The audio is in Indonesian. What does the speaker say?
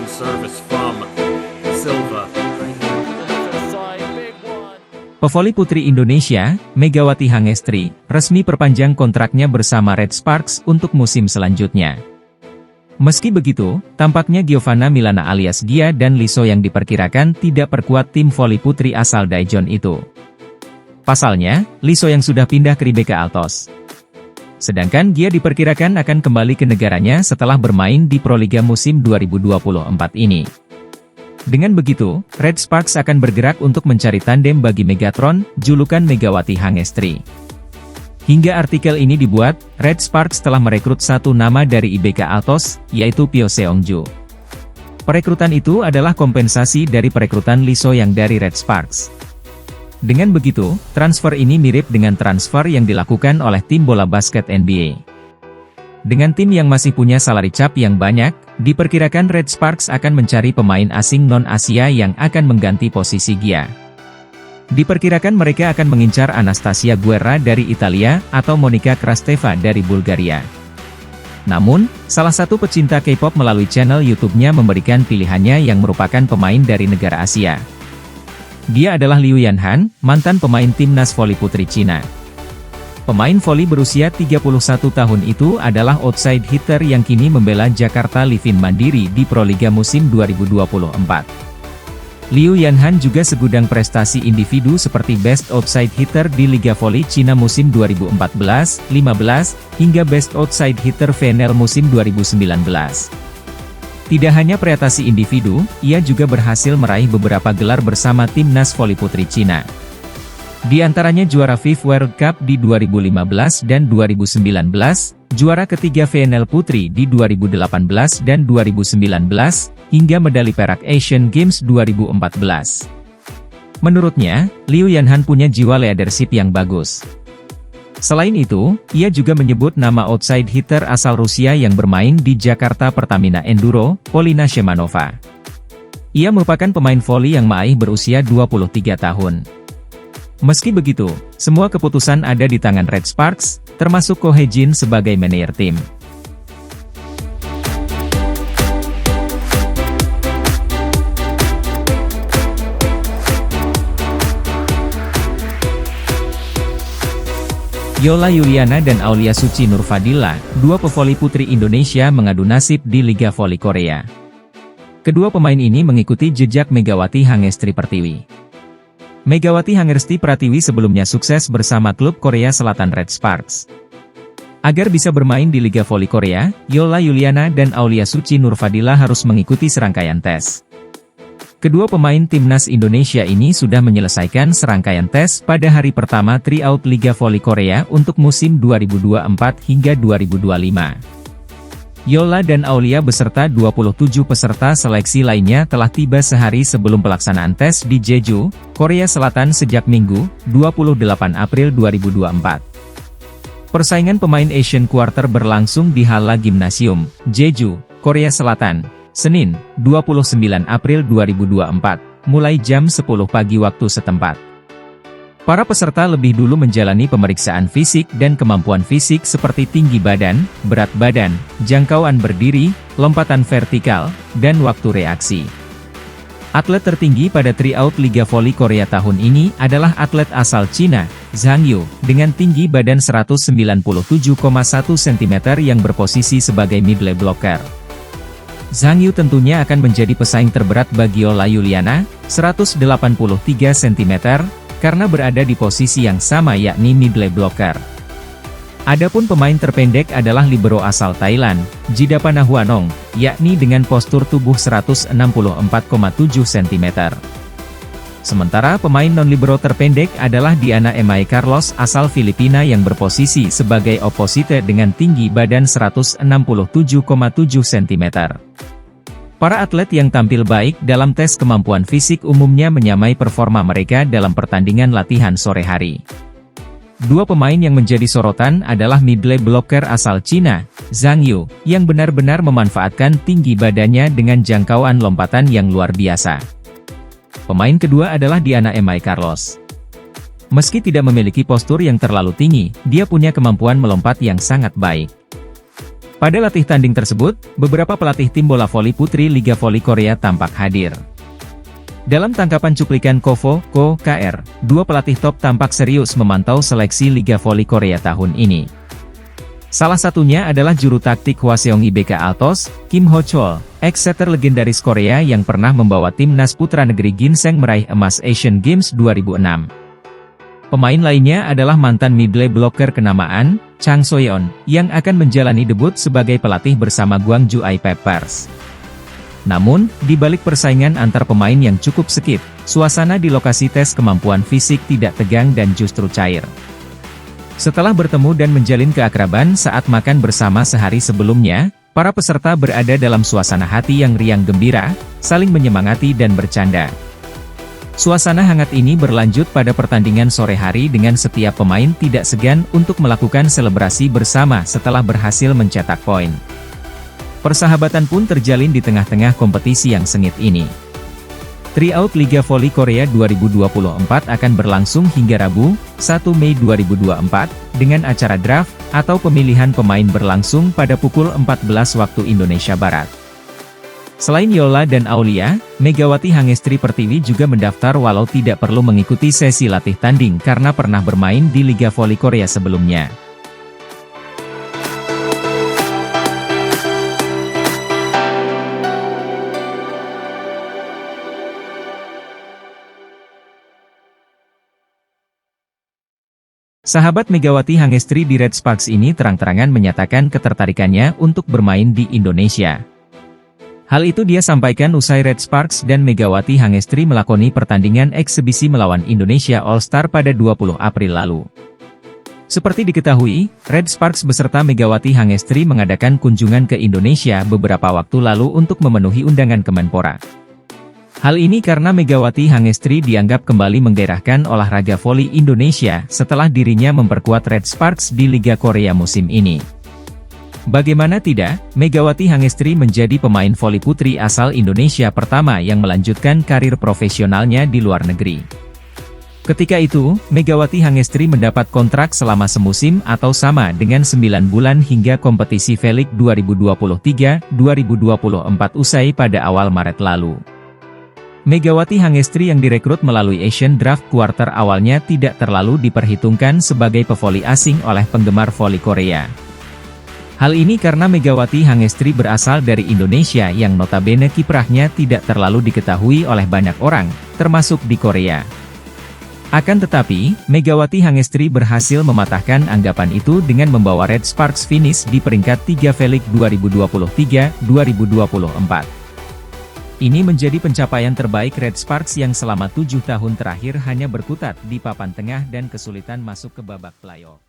service from Silva. Pevoli putri Indonesia, Megawati Hangestri, resmi perpanjang kontraknya bersama Red Sparks untuk musim selanjutnya. Meski begitu, tampaknya Giovanna Milana alias Gia dan Liso yang diperkirakan tidak perkuat tim voli putri asal Daejeon itu. Pasalnya, Liso yang sudah pindah ke Rebecca Altos. Sedangkan Gia diperkirakan akan kembali ke negaranya setelah bermain di Proliga musim 2024 ini. Dengan begitu, Red Sparks akan bergerak untuk mencari tandem bagi Megatron, julukan Megawati Hangestri. Hingga artikel ini dibuat, Red Sparks telah merekrut satu nama dari IBK Altos, yaitu Pyo Seongju. Perekrutan itu adalah kompensasi dari perekrutan Liso yang dari Red Sparks. Dengan begitu, transfer ini mirip dengan transfer yang dilakukan oleh tim bola basket NBA. Dengan tim yang masih punya salary cap yang banyak, diperkirakan Red Sparks akan mencari pemain asing non-Asia yang akan mengganti posisi Gia. Diperkirakan mereka akan mengincar Anastasia Guerra dari Italia atau Monica Krasteva dari Bulgaria. Namun, salah satu pecinta K-pop melalui channel YouTube-nya memberikan pilihannya yang merupakan pemain dari negara Asia. Dia adalah Liu Yanhan, mantan pemain timnas voli putri Cina. Pemain voli berusia 31 tahun itu adalah outside hitter yang kini membela Jakarta Livin Mandiri di Proliga musim 2024. Liu Yanhan juga segudang prestasi individu seperti Best Outside Hitter di Liga Voli Cina musim 2014-15, hingga Best Outside Hitter VNL musim 2019. Tidak hanya prestasi individu, ia juga berhasil meraih beberapa gelar bersama timnas voli putri Cina. Di antaranya juara FIF World Cup di 2015 dan 2019, juara ketiga VNL Putri di 2018 dan 2019, hingga medali perak Asian Games 2014. Menurutnya, Liu Yanhan punya jiwa leadership yang bagus. Selain itu, ia juga menyebut nama outside hitter asal Rusia yang bermain di Jakarta Pertamina Enduro, Polina Shemanova. Ia merupakan pemain voli yang masih berusia 23 tahun. Meski begitu, semua keputusan ada di tangan Red Sparks, termasuk Ko Hye-jin sebagai manajer tim. Yola Yuliana dan Aulia Suci Nurfadila, dua pevoli putri Indonesia mengadu nasib di Liga Voli Korea. Kedua pemain ini mengikuti jejak Megawati Hangestri Pertiwi. Megawati Hangestri Pratiwi sebelumnya sukses bersama klub Korea Selatan Red Sparks. Agar bisa bermain di Liga Voli Korea, Yola Yuliana dan Aulia Suci Nurfadila harus mengikuti serangkaian tes. Kedua pemain timnas Indonesia ini sudah menyelesaikan serangkaian tes pada hari pertama tryout Liga Voli Korea untuk musim 2024 hingga 2025. Yola dan Aulia beserta 27 peserta seleksi lainnya telah tiba sehari sebelum pelaksanaan tes di Jeju, Korea Selatan sejak Minggu, 28 April 2024. Persaingan pemain Asian Quarter berlangsung di Halla Gymnasium, Jeju, Korea Selatan, Senin, 29 April 2024, mulai jam 10 pagi waktu setempat. Para peserta lebih dulu menjalani pemeriksaan fisik dan kemampuan fisik seperti tinggi badan, berat badan, jangkauan berdiri, lompatan vertikal, dan waktu reaksi. Atlet tertinggi pada tryout Liga Voli Korea tahun ini adalah atlet asal Cina, Zhang Yu, dengan tinggi badan 197,1 cm yang berposisi sebagai middle blocker. Zhang Yu tentunya akan menjadi pesaing terberat bagi Yola Yuliana, 183 cm, karena berada di posisi yang sama yakni middle blocker. Adapun pemain terpendek adalah libero asal Thailand, Jidapana Huanong, yakni dengan postur tubuh 164,7 cm. Sementara pemain non-libero terpendek adalah Diana Emae Carlos asal Filipina yang berposisi sebagai opposite dengan tinggi badan 167,7 cm. Para atlet yang tampil baik dalam tes kemampuan fisik umumnya menyamai performa mereka dalam pertandingan latihan sore hari. Dua pemain yang menjadi sorotan adalah middle blocker asal Cina, Zhang Yu, yang benar-benar memanfaatkan tinggi badannya dengan jangkauan lompatan yang luar biasa. Pemain kedua adalah Diana Emae Carlos. Meski tidak memiliki postur yang terlalu tinggi, dia punya kemampuan melompat yang sangat baik. Pada latih tanding tersebut, beberapa pelatih tim bola voli putri Liga Voli Korea tampak hadir. Dalam tangkapan cuplikan Ko KR, dua pelatih top tampak serius memantau seleksi Liga Voli Korea tahun ini. Salah satunya adalah juru taktik Hwaseong IBK Altos, Kim Ho Chol, ex-setter legendaris Korea yang pernah membawa timnas putra negeri ginseng meraih emas Asian Games 2006. Pemain lainnya adalah mantan middle blocker kenamaan, Chang Soyeon, yang akan menjalani debut sebagai pelatih bersama Gwangju I Peppers. Namun, di balik persaingan antar pemain yang cukup sengit, suasana di lokasi tes kemampuan fisik tidak tegang dan justru cair. Setelah bertemu dan menjalin keakraban saat makan bersama sehari sebelumnya, para peserta berada dalam suasana hati yang riang gembira, saling menyemangati dan bercanda. Suasana hangat ini berlanjut pada pertandingan sore hari dengan setiap pemain tidak segan untuk melakukan selebrasi bersama setelah berhasil mencetak poin. Persahabatan pun terjalin di tengah-tengah kompetisi yang sengit ini. Tryout Liga Voli Korea 2024 akan berlangsung hingga Rabu, 1 Mei 2024, dengan acara draft, atau pemilihan pemain berlangsung pada pukul 14 waktu Indonesia Barat. Selain Yola dan Aulia, Megawati Hangestri Pertiwi juga mendaftar walau tidak perlu mengikuti sesi latih tanding karena pernah bermain di Liga Voli Korea sebelumnya. Sahabat Megawati Hangestri di Red Sparks ini terang-terangan menyatakan ketertarikannya untuk bermain di Indonesia. Hal itu dia sampaikan usai Red Sparks dan Megawati Hangestri melakoni pertandingan eksebisi melawan Indonesia All-Star pada 20 April lalu. Seperti diketahui, Red Sparks beserta Megawati Hangestri mengadakan kunjungan ke Indonesia beberapa waktu lalu untuk memenuhi undangan Kemenpora. Hal ini karena Megawati Hangestri dianggap kembali menggairahkan olahraga voli Indonesia setelah dirinya memperkuat Red Sparks di Liga Korea musim ini. Bagaimana tidak, Megawati Hangestri menjadi pemain voli putri asal Indonesia pertama yang melanjutkan karir profesionalnya di luar negeri. Ketika itu, Megawati Hangestri mendapat kontrak selama semusim atau sama dengan 9 bulan hingga kompetisi V-League 2023-2024 usai pada awal Maret lalu. Megawati Hangestri yang direkrut melalui Asian Draft Quarter awalnya tidak terlalu diperhitungkan sebagai pevoli asing oleh penggemar voli Korea. Hal ini karena Megawati Hangestri berasal dari Indonesia yang notabene kiprahnya tidak terlalu diketahui oleh banyak orang, termasuk di Korea. Akan tetapi, Megawati Hangestri berhasil mematahkan anggapan itu dengan membawa Red Sparks finish di peringkat 3 V-League 2023-2024. Ini menjadi pencapaian terbaik Red Sparks yang selama 7 tahun terakhir hanya berkutat di papan tengah dan kesulitan masuk ke babak playoff.